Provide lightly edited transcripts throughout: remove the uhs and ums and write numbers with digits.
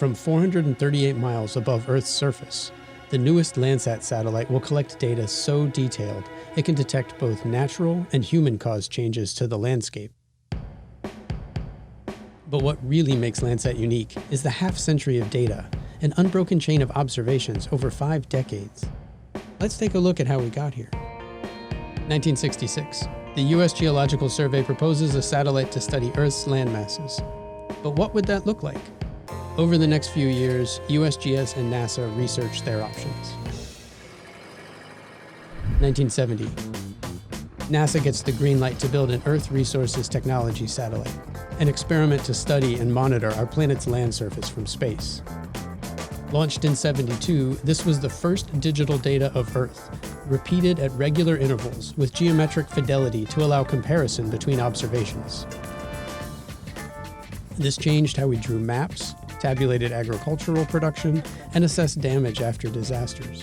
From 438 miles above Earth's surface, the newest Landsat satellite will collect data so detailed it can detect both natural and human-caused changes to the landscape. But what really makes Landsat unique is the half-century of data, an unbroken chain of observations over 5 decades. Let's take a look at how we got here. 1966. The U.S. Geological Survey proposes a satellite to study Earth's land masses. But what would that look like? Over the next few years, USGS and NASA researched their options. 1970. NASA gets the green light to build an Earth Resources Technology satellite, an experiment to study and monitor our planet's land surface from space. Launched in '72, this was the first digital data of Earth, repeated at regular intervals with geometric fidelity to allow comparison between observations. This changed how we drew maps, tabulated agricultural production, and assessed damage after disasters.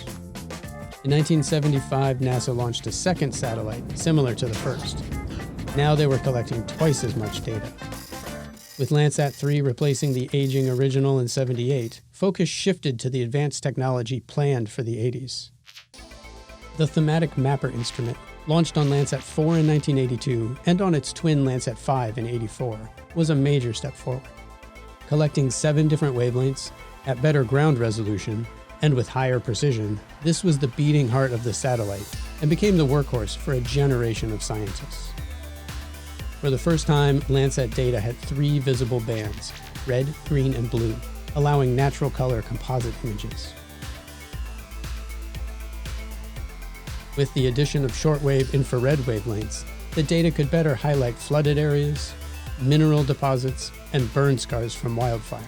In 1975, NASA launched a second satellite, similar to the first. Now they were collecting twice as much data. With Landsat 3 replacing the aging original in '78, focus shifted to the advanced technology planned for the '80s. The Thematic Mapper instrument, launched on Landsat 4 in 1982 and on its twin Landsat 5 in '84, was a major step forward. Collecting 7 different wavelengths, at better ground resolution, and with higher precision, this was the beating heart of the satellite and became the workhorse for a generation of scientists. For the first time, Landsat data had 3 visible bands, red, green, and blue, allowing natural color composite images. With the addition of shortwave infrared wavelengths, the data could better highlight flooded areas, mineral deposits, and burn scars from wildfires.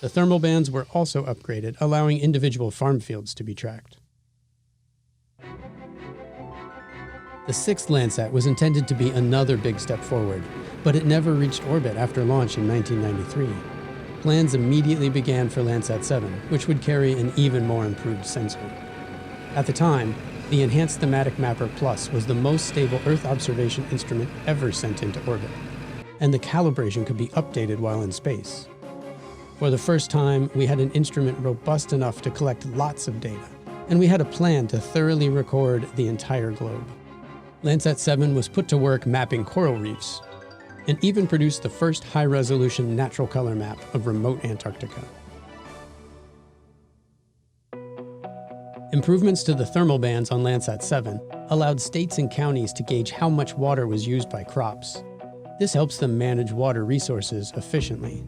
The thermal bands were also upgraded, allowing individual farm fields to be tracked. The 6th Landsat was intended to be another big step forward, but it never reached orbit after launch in 1993. Plans immediately began for Landsat 7, which would carry an even more improved sensor. At the time, the Enhanced Thematic Mapper Plus was the most stable Earth observation instrument ever sent into orbit, and the calibration could be updated while in space. For the first time, we had an instrument robust enough to collect lots of data, and we had a plan to thoroughly record the entire globe. Landsat 7 was put to work mapping coral reefs, and even produced the first high-resolution natural color map of remote Antarctica. Improvements to the thermal bands on Landsat 7 allowed states and counties to gauge how much water was used by crops. This helps them manage water resources efficiently.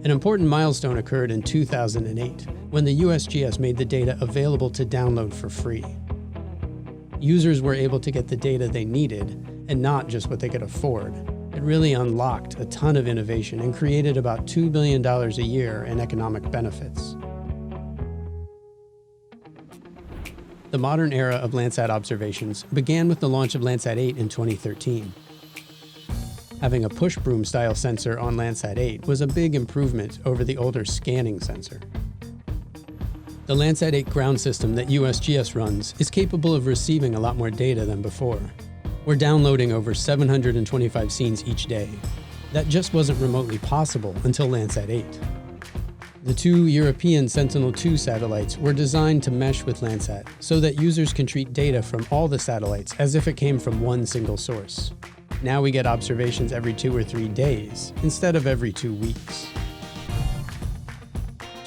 An important milestone occurred in 2008, when the USGS made the data available to download for free. Users were able to get the data they needed, and not just what they could afford. It really unlocked a ton of innovation and created about $2 billion a year in economic benefits. The modern era of Landsat observations began with the launch of Landsat 8 in 2013. Having a push broom style sensor on Landsat 8 was a big improvement over the older scanning sensor. The Landsat 8 ground system that USGS runs is capable of receiving a lot more data than before. We're downloading over 725 scenes each day. That just wasn't remotely possible until Landsat 8. The 2 European Sentinel-2 satellites were designed to mesh with Landsat so that users can treat data from all the satellites as if it came from one single source. Now we get observations every 2 or 3 days, instead of every 2 weeks.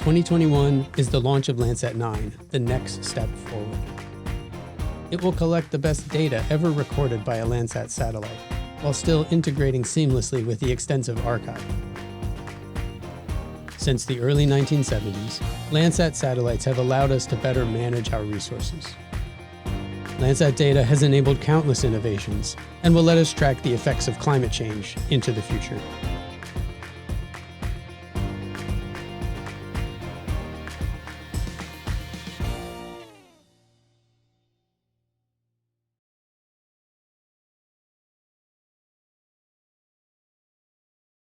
2021 is the launch of Landsat 9, the next step forward. It will collect the best data ever recorded by a Landsat satellite, while still integrating seamlessly with the extensive archive. Since the early 1970s, Landsat satellites have allowed us to better manage our resources. Landsat data has enabled countless innovations and will let us track the effects of climate change into the future.